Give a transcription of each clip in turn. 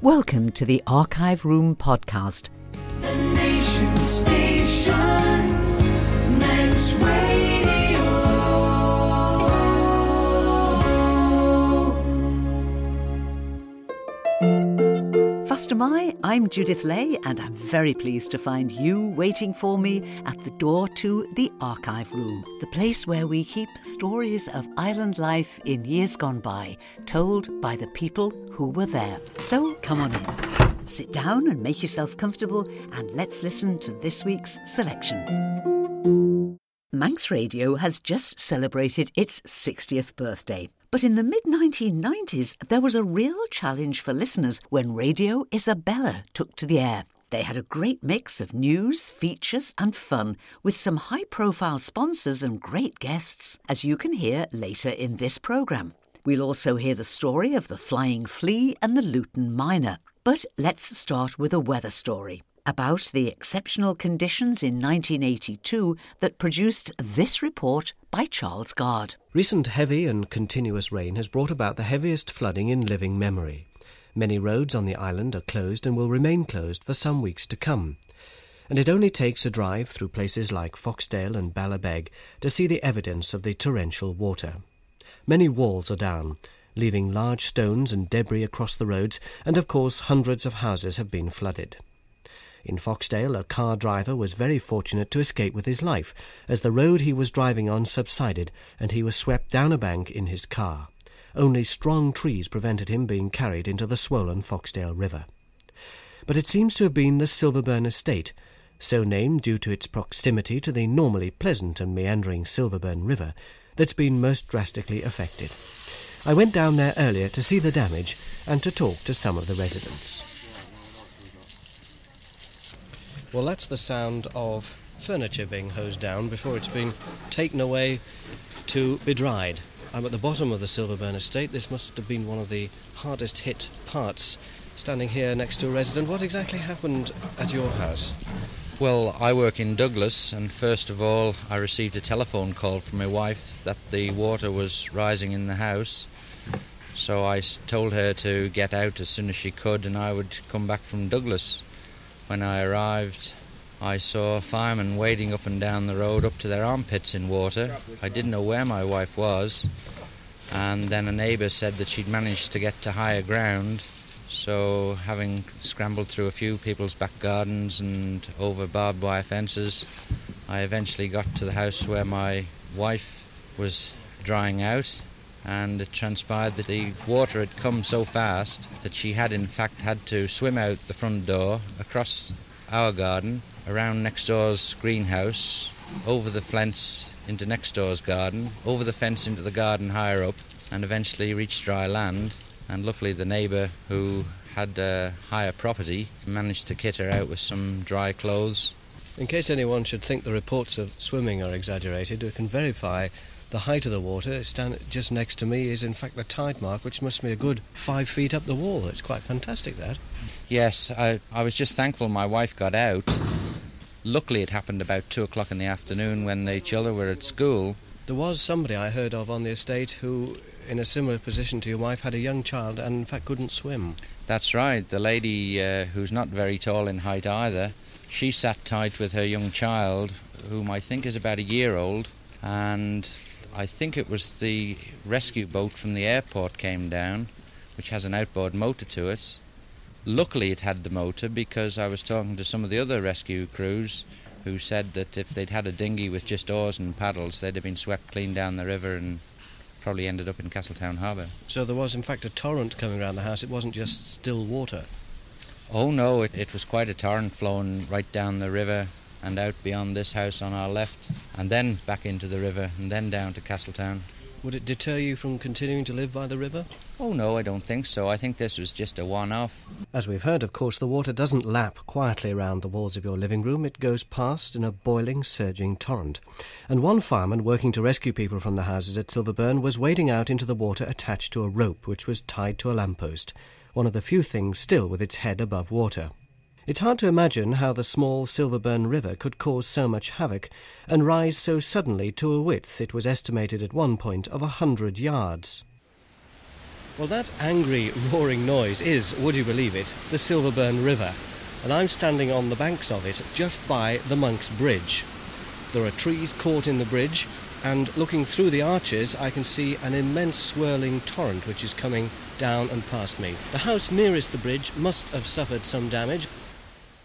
Welcome to the Archive Room podcast. The Nation Station, Men's Radio. Faster Mai, I'm Judith Lay, and I'm very pleased to find you waiting for me at the door to the Archive Room, the place where we keep stories of island life in years gone by, told by the people who were there. So come on in, sit down and make yourself comfortable, and let's listen to this week's selection. Manx Radio has just celebrated its 60th birthday. But in the mid-1990s, there was a real challenge for listeners when Radio Isabella took to the air. They had a great mix of news, features and fun, with some high-profile sponsors and great guests, as you can hear later in this programme. We'll also hear the story of the Flying Flea and the Luton Minor. But let's start with a weather story about the exceptional conditions in 1982 that produced this report by Charles Gard. Recent heavy and continuous rain has brought about the heaviest flooding in living memory. Many roads on the island are closed and will remain closed for some weeks to come. And it only takes a drive through places like Foxdale and Ballabeg to see the evidence of the torrential water. Many walls are down, leaving large stones and debris across the roads, and of course hundreds of houses have been flooded. In Foxdale, a car driver was very fortunate to escape with his life, as the road he was driving on subsided and he was swept down a bank in his car. Only strong trees prevented him being carried into the swollen Foxdale River. But it seems to have been the Silverburn Estate, so named due to its proximity to the normally pleasant and meandering Silverburn River, that's been most drastically affected. I went down there earlier to see the damage and to talk to some of the residents. Well, that's the sound of furniture being hosed down before it's been taken away to be dried. I'm at the bottom of the Silverburn Estate. This must have been one of the hardest hit parts. Standing here next to a resident, what exactly happened at your house? Well, I work in Douglas, and first of all I received a telephone call from my wife that the water was rising in the house. So I told her to get out as soon as she could and I would come back from Douglas. When I arrived, I saw firemen wading up and down the road up to their armpits in water. I didn't know where my wife was, and then a neighbour said that she'd managed to get to higher ground. So, having scrambled through a few people's back gardens and over barbed wire fences, I eventually got to the house where my wife was drying out, and it transpired that the water had come so fast that she had in fact had to swim out the front door, across our garden, around next door's greenhouse, over the fence into next door's garden, over the fence into the garden higher up, and eventually reached dry land. And luckily the neighbour, who had higher property, managed to kit her out with some dry clothes. In case anyone should think the reports of swimming are exaggerated, we can verify the height of the water. Just next to me is in fact the tide mark, which must be a good 5 feet up the wall. It's quite fantastic, that. Yes, I was just thankful my wife got out. Luckily it happened about 2 o'clock in the afternoon when the children were at school. There was somebody I heard of on the estate who, in a similar position to your wife, had a young child and in fact couldn't swim. That's right. The lady, who's not very tall in height either, she sat tight with her young child, whom I think is about a year old, and I think it was the rescue boat from the airport came down, which has an outboard motor to it. Luckily it had the motor, because I was talking to some of the other rescue crews who said that if they'd had a dinghy with just oars and paddles, they'd have been swept clean down the river and probably ended up in Castletown Harbour. So there was in fact a torrent coming around the house, it wasn't just still water? Oh no, it was quite a torrent flowing right down the river and out beyond this house on our left, and then back into the river, and then down to Castletown. Would it deter you from continuing to live by the river? Oh no, I don't think so. I think this was just a one-off. As we've heard, of course, the water doesn't lap quietly around the walls of your living room. It goes past in a boiling, surging torrent. And one fireman working to rescue people from the houses at Silverburn was wading out into the water attached to a rope which was tied to a lamppost, one of the few things still with its head above water. It's hard to imagine how the small Silverburn River could cause so much havoc and rise so suddenly to a width, it was estimated at one point, of 100 yards. Well, that angry, roaring noise is, would you believe it, the Silverburn River. And I'm standing on the banks of it, just by the Monk's Bridge. There are trees caught in the bridge, and looking through the arches, I can see an immense swirling torrent which is coming down and past me. The house nearest the bridge must have suffered some damage.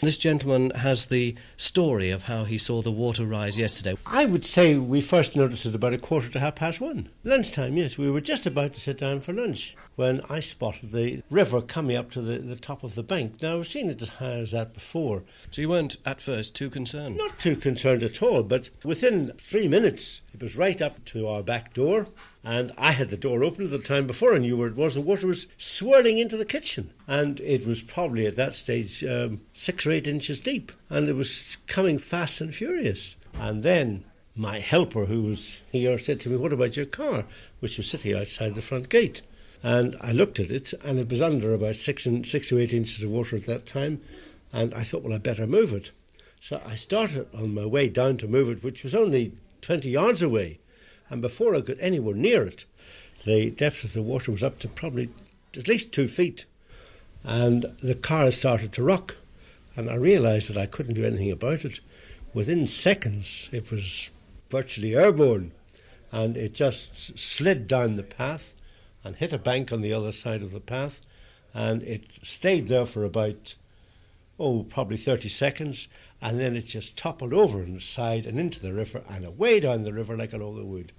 This gentleman has the story of how he saw the water rise yesterday. I would say we first noticed it about 1:45. Lunchtime, yes. We were just about to sit down for lunch when I spotted the river coming up to the top of the bank. Now, I've seen it as high as that before. So you weren't at first too concerned? Not too concerned at all, but within 3 minutes it was right up to our back door. And I had the door open at the time before I knew where it was. The water was swirling into the kitchen. And it was probably at that stage 6 or 8 inches deep. And it was coming fast and furious. And then my helper, who was here, said to me, "What about your car?" which was sitting outside the front gate. And I looked at it, and it was under about 6 to 8 inches of water at that time. And I thought, well, I better move it. So I started on my way down to move it, which was only 20 yards away. And before I got anywhere near it, the depth of the water was up to probably at least 2 feet. And the car started to rock. And I realised that I couldn't do anything about it. Within seconds, it was virtually airborne. And it just slid down the path and hit a bank on the other side of the path. And it stayed there for about, probably 30 seconds. And then it just toppled over on the side and into the river and away down the river like a log of wood.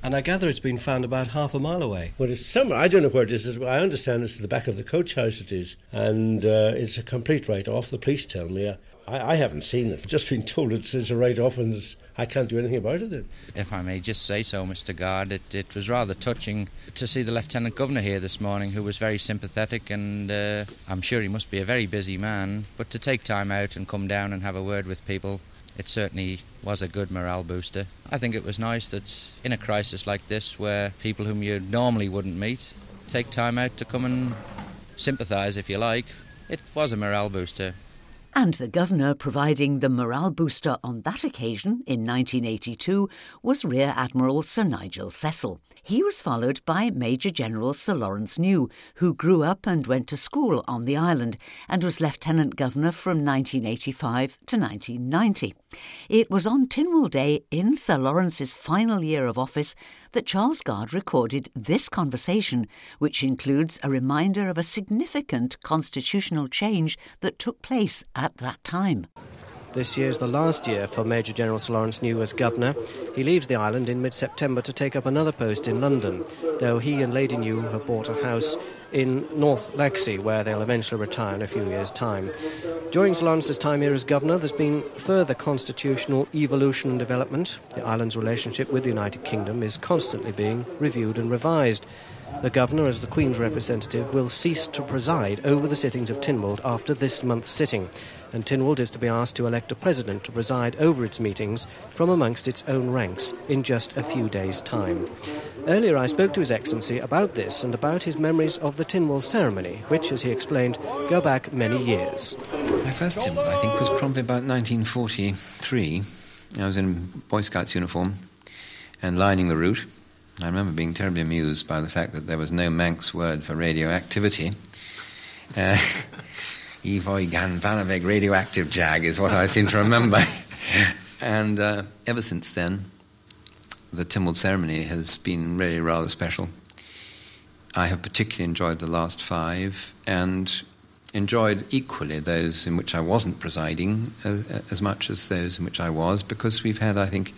And I gather it's been found about half a mile away. Well, it's somewhere, I don't know where it is. I understand it's at the back of the coach house it is. And it's a complete write-off, the police tell me. I haven't seen it. I've just been told it's a write-off and I can't do anything about it then. If I may just say so, Mr. Guard, it was rather touching to see the Lieutenant Governor here this morning, who was very sympathetic, and I'm sure he must be a very busy man, but to take time out and come down and have a word with people, it certainly was a good morale booster. I think it was nice that in a crisis like this, where people whom you normally wouldn't meet take time out to come and sympathise, if you like. It was a morale booster. And the Governor providing the morale booster on that occasion in 1982 was Rear Admiral Sir Nigel Cecil. He was followed by Major General Sir Laurence New, who grew up and went to school on the island and was Lieutenant Governor from 1985 to 1990. It was on Tynwald Day in Sir Lawrence's final year of office that Charles Guard recorded this conversation, which includes a reminder of a significant constitutional change that took place at that time. This year's the last year for Major General Sir Laurence New as Governor. He leaves the island in mid-September to take up another post in London, though he and Lady New have bought a house in North Laxey, where they'll eventually retire in a few years' time. During Sir Lawrence's time here as Governor, there's been further constitutional evolution and development. The island's relationship with the United Kingdom is constantly being reviewed and revised. The Governor, as the Queen's representative, will cease to preside over the sittings of Tynwald after this month's sitting, and Tynwald is to be asked to elect a president to preside over its meetings from amongst its own ranks in just a few days' time. Earlier I spoke to His Excellency about this and about his memories of the Tynwald ceremony, which, as he explained, go back many years. My first Tynwald, I think, was probably about 1943. I was in Boy Scouts uniform and lining the route. I remember being terribly amused by the fact that there was no Manx word for radioactivity. Evoy gan vanaveg radioactive jag is what I seem to remember. And ever since then, the Tynwald ceremony has been really rather special. I have particularly enjoyed the last 5 and enjoyed equally those in which I wasn't presiding as much as those in which I was, because we've had, I think,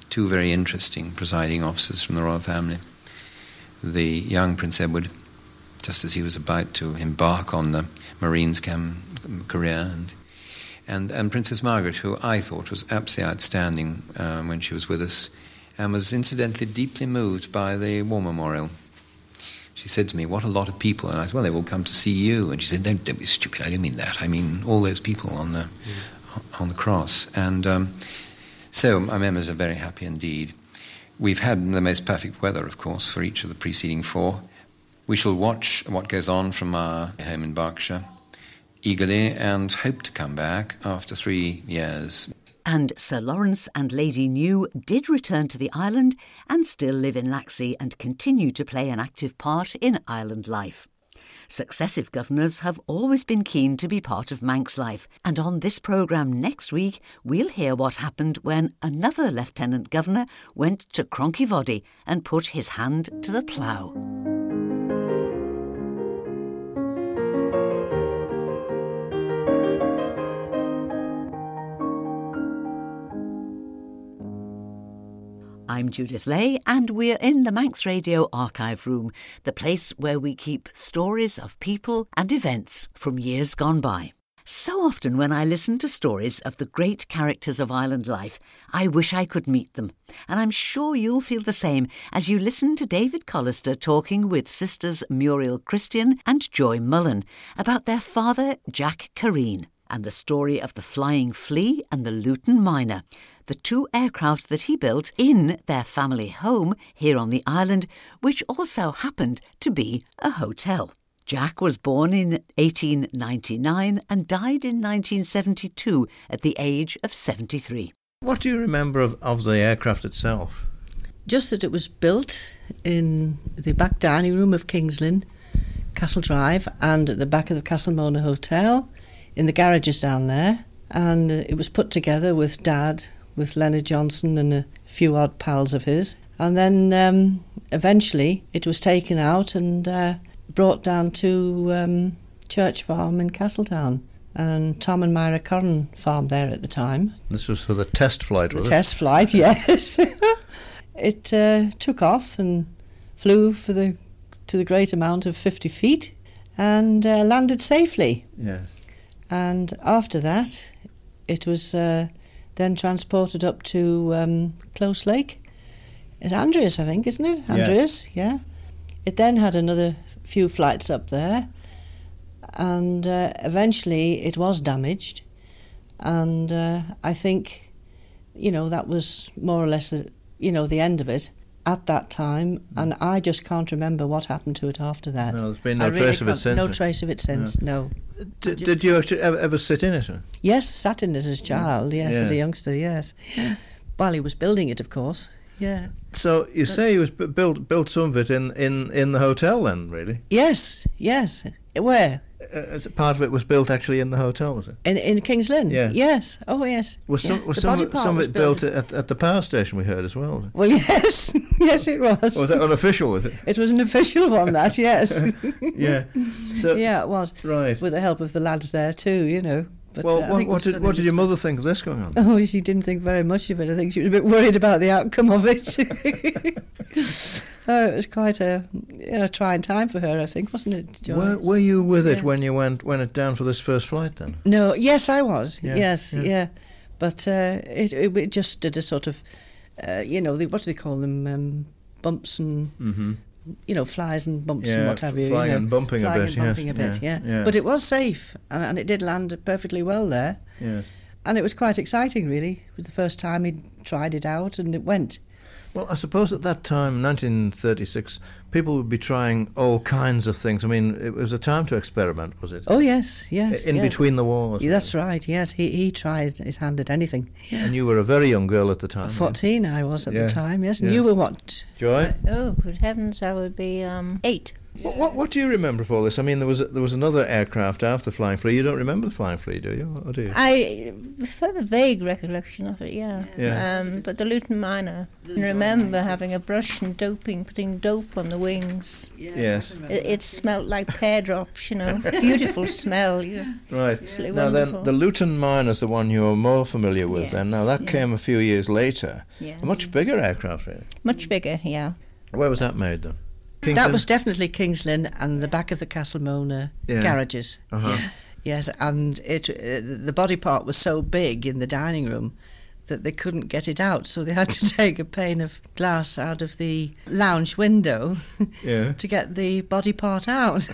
2 very interesting presiding officers from the royal family. The young Prince Edward, just as he was about to embark on the Marines career, and Princess Margaret, who I thought was absolutely outstanding when she was with us, and was incidentally deeply moved by the War Memorial. She said to me, "What a lot of people." And I said, "Well, they will come to see you." And she said, Don't be stupid, I don't mean that. I mean all those people on the cross. And so my memories are very happy indeed. We've had the most perfect weather, of course, for each of the preceding 4. We shall watch what goes on from our home in Berkshire eagerly and hope to come back after 3 years. And Sir Laurence and Lady New did return to the island and still live in Laxey and continue to play an active part in island life. Successive governors have always been keen to be part of Manx life, and on this programme next week we'll hear what happened when another Lieutenant Governor went to Cronkyvoddy and put his hand to the plough. I'm Judith Lay, and we're in the Manx Radio Archive Room, the place where we keep stories of people and events from years gone by. So often when I listen to stories of the great characters of island life, I wish I could meet them. And I'm sure you'll feel the same as you listen to David Collister talking with sisters Muriel Christian and Joy Mullen about their father, Jack Carine, and the story of the Flying Flea and the Luton Minor, the two aircraft that he built in their family home here on the island, which also happened to be a hotel. Jack was born in 1899 and died in 1972 at the age of 73. What do you remember of the aircraft itself? Just that it was built in the back dining room of King's Lynn, Castle Drive, and at the back of the Castlemona Hotel, in the garages down there. And it was put together with Dad, with Leonard Johnson and a few odd pals of his. And then eventually it was taken out and brought down to Church Farm in Castletown. And Tom and Myra Corrin farmed there at the time. This was for the test flight, was it? The test flight, yes. It took off and flew to the great amount of 50 feet and landed safely. Yeah. And after that, it was then transported up to Close Lake. It's Andreas, I think, isn't it? Andreas, yeah. It then had another few flights up there, and eventually it was damaged. And I think, that was more or less, the end of it at that time. And I just can't remember what happened to it after that. No, there's been no trace of it since. No trace of it since, no. Did you actually ever sit in it? Yes, sat in it as a child, yes, as a youngster, yes. While he was building it, of course, yeah. So you say he was built some of it in the hotel then, really? Yes. Where? As part of it was built actually in the hotel, was it? In King's Lynn? Yeah. Yes. Oh, yes. Was some of it built at the power station, we heard as well? Was it? Well, yes. Yes, it was. Was that unofficial, was it? It was an official one, that, yes. Yeah. So, yeah, it was. Right. With the help of the lads there too, But, well, what did your mother think of this going on? Oh, she didn't think very much of it. I think she was a bit worried about the outcome of it. Oh, it was quite a trying time for her, I think, wasn't it, Joy? Were you with it when you went it down for this first flight then? No, yes, I was. Yeah, yes, yeah. But it just did a sort of, what do they call them? Bumps and, flies and bumps and what have you. Flying and bumping flying a bit, and bumping a bit, yeah. But it was safe, and it did land perfectly well there. Yes. And it was quite exciting, really. It was the first time he'd tried it out, and it went. Well, I suppose at that time, 1936, people would be trying all kinds of things. I mean, it was a time to experiment, was it? Oh, yes. In between the wars. Yeah, that's right, yes. He tried his hand at anything. Yeah. And you were a very young girl at the time. 14 I was at the time, yes. And you were what? Joy? Oh, good heavens, I would be 8. What do you remember of all this? I mean, there was another aircraft after the Flying Flea. You don't remember the Flying Flea, do you? Or do you? I have a vague recollection of it, yeah. But the Luton Minor, I remember having a brush and putting dope on the wings. Yes. It smelled like pear drops, beautiful smell. Right. Absolutely now wonderful. then, the Luton Minor is the one you're more familiar with then. Now that came a few years later. Yeah. A much bigger aircraft, really. Much bigger, yeah. Where was that made then? That was definitely King's Lynn and the back of the Castlemona garages. Uh-huh. Yes, and the body part was so big in the dining room that they couldn't get it out, so they had to take a pane of glass out of the lounge window to get the body part out.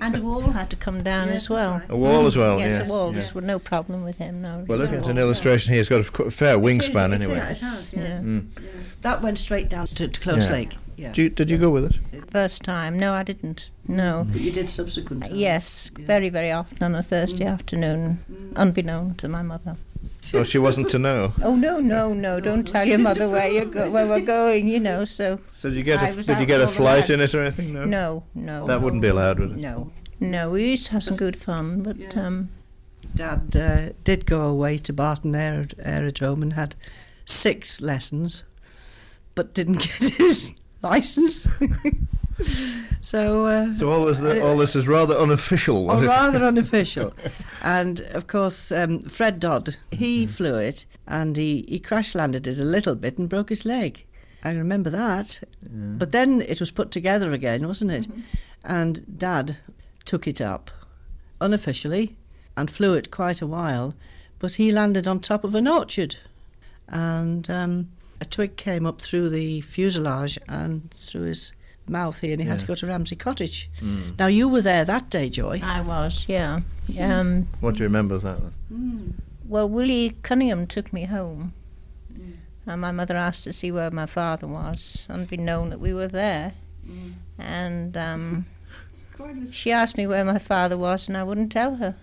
And a wall had to come down as well. Right. A wall as well, yes. A wall. There's no problem with him, no. Well, look, it's an illustration here. It's got a fair wingspan anyway. It has, yes. That went straight down to Close Lake. Yeah. Did you go with it? First time. No, I didn't. No. But you did subsequent times? Yes, very, very often on a Thursday afternoon, unbeknown to my mother. Oh, she wasn't to know. Oh, no, don't tell your mother where we're going, you know, so... So did you get a flight in it or anything? No. That wouldn't be allowed, would it? No, we used to have some good fun, but... Dad did go away to Barton Aerodrome and had 6 lessons, but didn't get his licence. So all this is rather unofficial, was it? Rather unofficial. And, of course, Fred Dodd, he flew it, and he crash-landed it a little bit and broke his leg. I remember that. Yeah. But then it was put together again, wasn't it? Mm-hmm. And Dad took it up, unofficially, and flew it quite a while, but he landed on top of an orchard. And a twig came up through the fuselage and through his mouth here, and he had to go to Ramsey Cottage. Now, you were there that day, Joy. I was, yeah. What do you remember of that then? Well, Willie Cunningham took me home, and my mother asked to see where my father was, unbeknown that we were there. And she asked me where my father was, and I wouldn't tell her.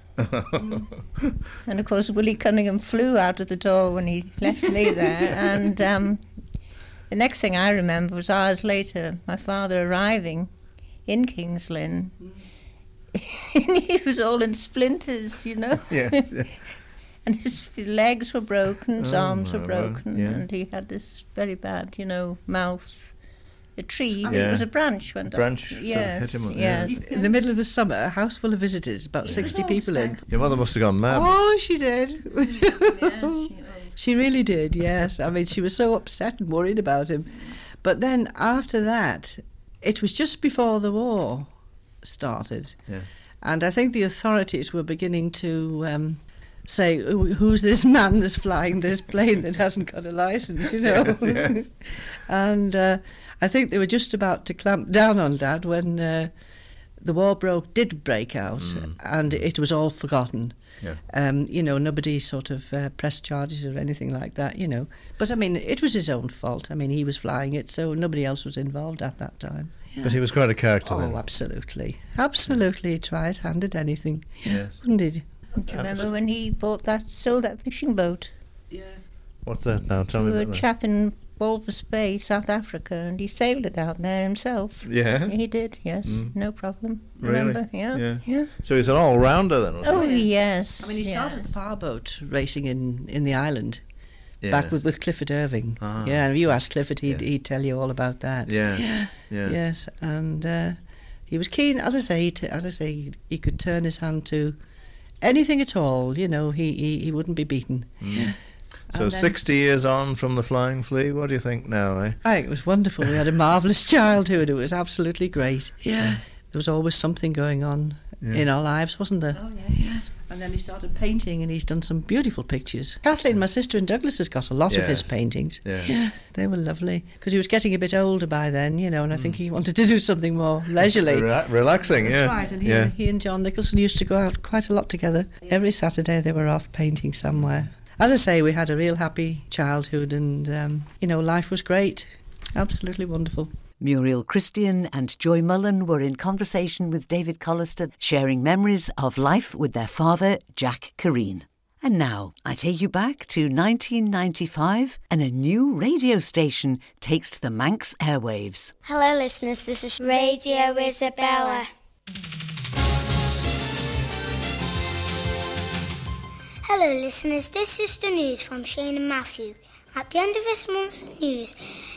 And of course Willie Cunningham flew out of the door when he left me there, and the next thing I remember was hours later my father arriving in King's Lynn. And he was all in splinters, you know. And his legs were broken, his arms were broken, and he had this very bad, you know, mouth. A tree, it was a branch went up. Yes. In the middle of the summer, a house full of visitors, about 60 people in. Your mother must have gone mad. Oh, she did. She really did, yes. I mean, she was so upset and worried about him. But then after that, it was just before the war started. Yeah. And I think the authorities were beginning to say, who's this man that's flying this plane that hasn't got a licence, you know? Yes. And I think they were just about to clamp down on Dad when the war did break out, and it was all forgotten. Yeah. You know, nobody sort of pressed charges or anything like that, you know. But, I mean, it was his own fault. I mean, he was flying it, so nobody else was involved at that time. Yeah. But he was quite a character then. Oh, absolutely. Absolutely. He tried, handed anything. Yes. Wouldn't he? Do you remember when he sold that fishing boat? Yeah. What's that now? Tell me about that. A chap in Walvis Bay, South Africa, and he sailed it out there himself. Yeah? He did, yes. No problem. Really? Remember? Yeah. So he's an all-rounder then, wasn't he? Oh, yes. I mean, he started the power boat racing in the island, back with Clifford Irving. Ah. Yeah, if you asked Clifford, he'd tell you all about that. Yeah. Yes, and he was keen, as I say, he could turn his hand to anything at all, you know, he wouldn't be beaten. Yeah. So 60 years on from the Flying Flea, what do you think now, eh? I think it was wonderful. We had a marvellous childhood. It was absolutely great. Yeah. There was always something going on in our lives, wasn't there? Oh, yes. And then he started painting, and he's done some beautiful pictures. Kathleen, my sister in Douglas, has got a lot of his paintings. Yeah. They were lovely. Because he was getting a bit older by then, you know, and I think he wanted to do something more leisurely. Relaxing, That's right, and he and John Nicholson used to go out quite a lot together. Every Saturday they were off painting somewhere. As I say, we had a real happy childhood, and, you know, life was great. Absolutely wonderful. Muriel Christian and Joy Mullen were in conversation with David Collister, sharing memories of life with their father, Jack Carine. And now, I take you back to 1995, and a new radio station takes to the Manx airwaves. Hello, listeners. This is Radio Isabella. Hello, listeners. This is the news from Shane and Matthew. At the end of this month's news,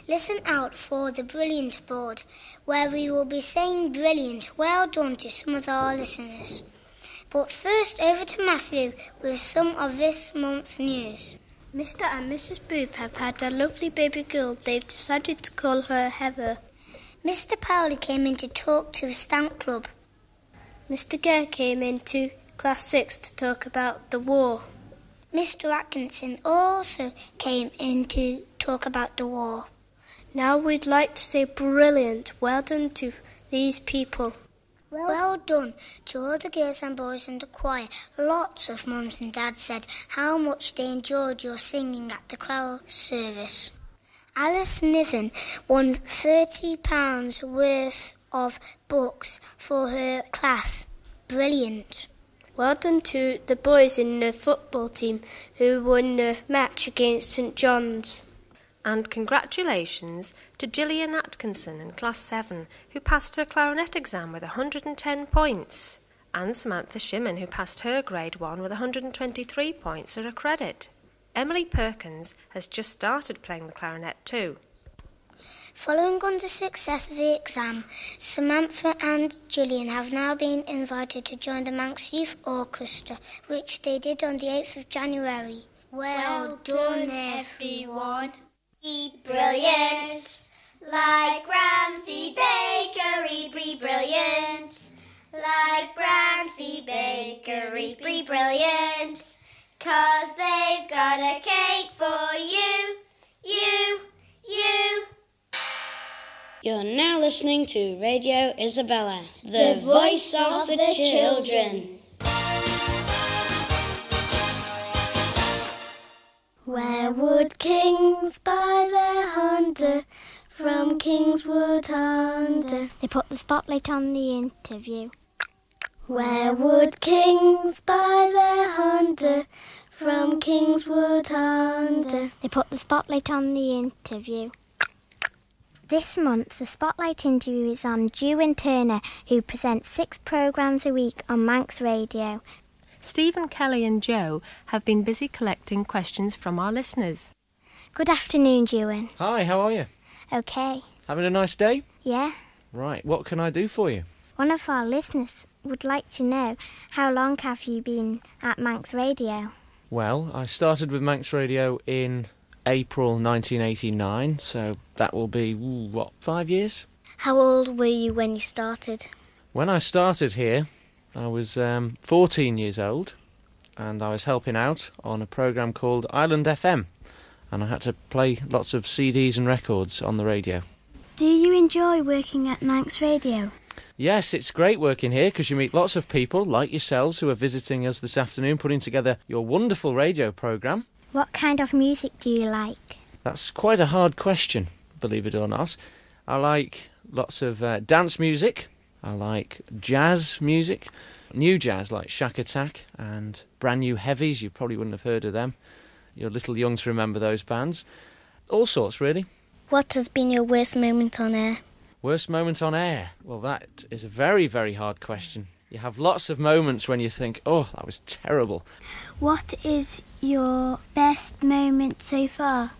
listen out for the Brilliant Board, where we will be saying brilliant, well done to some of our listeners. But first, over to Matthew with some of this month's news. Mr. and Mrs. Booth have had a lovely baby girl. They've decided to call her Heather. Mr. Powley came in to talk to the Stamp Club. Mr. Gare came into Class 6 to talk about the war. Mr. Atkinson also came in to talk about the war. Now we'd like to say brilliant, well done to these people. Well done to all the girls and boys in the choir. Lots of mums and dads said how much they enjoyed your singing at the choir service. Alice Niven won £30 worth of books for her class. Brilliant. Well done to the boys in the football team who won the match against St John's. And congratulations to Gillian Atkinson in Class 7, who passed her clarinet exam with 110 points, and Samantha Shimon, who passed her Grade 1 with 123 points are a credit. Emily Perkins has just started playing the clarinet too. Following on the success of the exam, Samantha and Gillian have now been invited to join the Manx Youth Orchestra, which they did on the 8th of January. Well done, everyone. Eat brilliant, like Ramsay Bakery, be brilliant. Like Ramsay Bakery, be brilliant. 'Cause they've got a cake for you, you. You're now listening to Radio Isabella, the voice of the children. Where would kings buy their Honda from Kingswood Honda? They put the spotlight on the interview. Where would kings buy their Honda from Kingswood Honda? They put the spotlight on the interview. This month, the spotlight interview is on Juan Turner, who presents 6 programmes a week on Manx Radio. Stephen, Kelly and Joe have been busy collecting questions from our listeners. Good afternoon, Juan. Hi, how are you? OK. Having a nice day? Yeah. Right, what can I do for you? One of our listeners would like to know, how long have you been at Manx Radio? Well, I started with Manx Radio in April 1989, so that will be, 5 years? How old were you when you started? When I started here, I was 14 years old, and I was helping out on a programme called Island FM, and I had to play lots of CDs and records on the radio. Do you enjoy working at Manx Radio? Yes, it's great working here because you meet lots of people like yourselves who are visiting us this afternoon, putting together your wonderful radio programme. What kind of music do you like? That's quite a hard question, believe it or not. I like lots of dance music. I like jazz music. New jazz like Shack Attack and Brand New Heavies. You probably wouldn't have heard of them. You're a little young to remember those bands. All sorts, really. What has been your worst moment on air? Worst moment on air? Well, that is a very, very hard question. You have lots of moments when you think, oh, that was terrible. What is your best moment so far?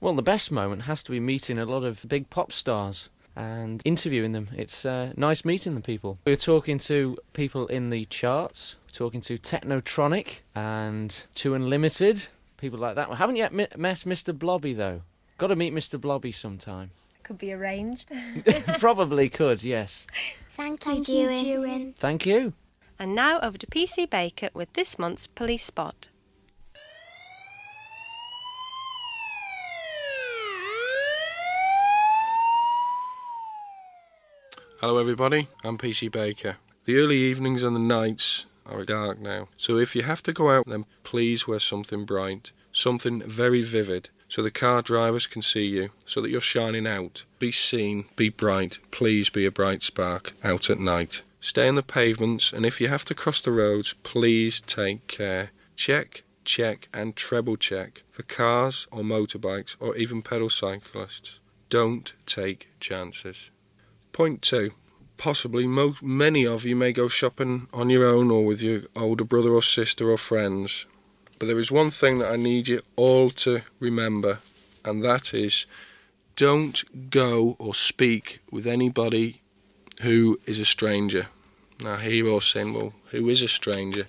Well, the best moment has to be meeting a lot of big pop stars and interviewing them. It's nice meeting the people. We're talking to people in the charts, we're talking to Technotronic and Two Unlimited, people like that. We haven't yet met Mr. Blobby, though. Got to meet Mr. Blobby sometime. Could be arranged. Probably could, yes. Thank you, Juan. Thank you. And now over to PC Baker with this month's Police Spot. Hello everybody, I'm PC Baker. The early evenings and the nights are dark now, so if you have to go out then please wear something bright, something very vivid, so the car drivers can see you, so that you're shining out. Be seen, be bright, please be a bright spark out at night. Stay on the pavements, and if you have to cross the roads, please take care. Check and treble check for cars or motorbikes or even pedal cyclists. Don't take chances. Point 2. Possibly many of you may go shopping on your own or with your older brother or sister or friends. But there is one thing that I need you all to remember, and that is don't go or speak with anybody who is a stranger. Now here you're all saying, well, who is a stranger?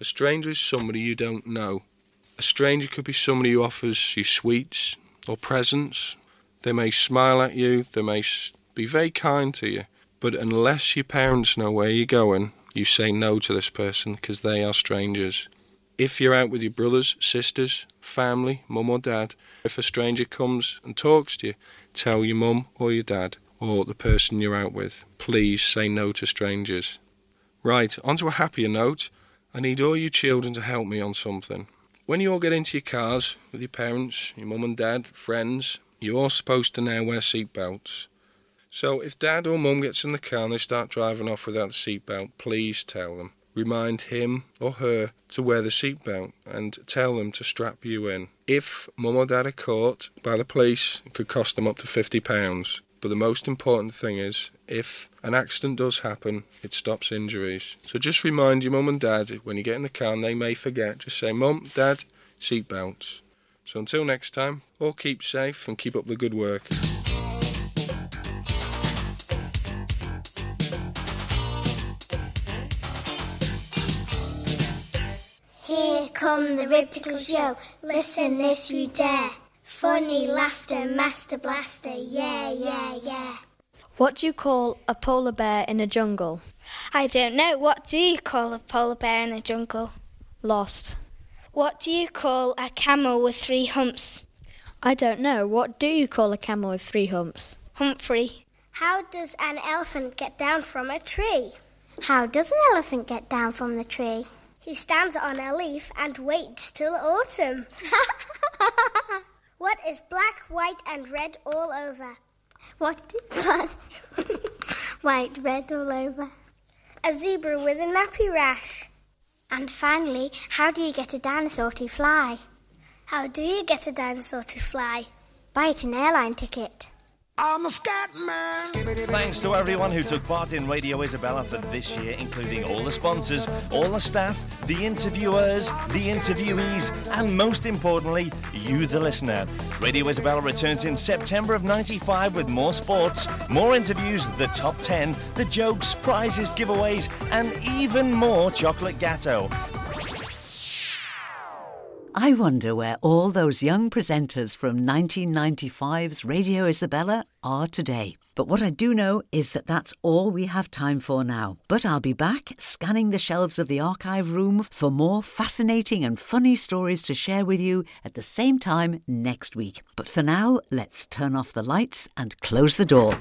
A stranger is somebody you don't know. A stranger could be somebody who offers you sweets or presents. They may smile at you, they may be very kind to you, but unless your parents know where you're going, you say no to this person because they are strangers. If you're out with your brothers, sisters, family, mum or dad, if a stranger comes and talks to you, tell your mum or your dad or the person you're out with. Please say no to strangers. Right, on to a happier note. I need all you children to help me on something. When you all get into your cars with your parents, your mum and dad, friends, you're all supposed to now wear seatbelts. So if dad or mum gets in the car and they start driving off without the seatbelt, please tell them. remind him or her to wear the seatbelt and tell them to strap you in. If mum or dad are caught by the police, it could cost them up to £50. But the most important thing is, if an accident does happen, it stops injuries. So just remind your mum and dad when you get in the car and they may forget, just say, Mum, Dad, seatbelts. So until next time, all keep safe and keep up the good work. Here come the Ribticle Show, listen if you dare. Funny laughter, master blaster, yeah, yeah, yeah. What do you call a polar bear in a jungle? I don't know. What do you call a polar bear in the jungle? Lost. What do you call a camel with 3 humps? I don't know. What do you call a camel with 3 humps? Humphrey. How does an elephant get down from a tree? How does an elephant get down from the tree? He stands on a leaf and waits till autumn. What is black, white and red all over? What is black, white, red all over? A zebra with a nappy rash. And finally, how do you get a dinosaur to fly? How do you get a dinosaur to fly? Buy it an airline ticket. I'm a scat man. Thanks to everyone who took part in Radio Isabella for this year, including all the sponsors, all the staff, the interviewers, the interviewees, and most importantly, you the listener. Radio Isabella returns in September of '95 with more sports, more interviews, the top 10, the jokes, prizes, giveaways, and even more chocolate gatto. I wonder where all those young presenters from 1995's Radio Isabella are today. But what I do know is that that's all we have time for now. But I'll be back scanning the shelves of the archive room for more fascinating and funny stories to share with you at the same time next week. But for now, let's turn off the lights and close the door.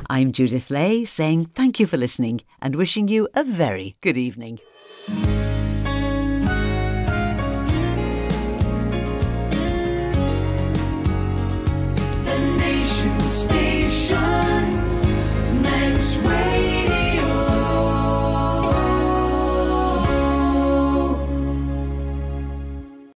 I'm Judith Lay saying thank you for listening and wishing you a very good evening.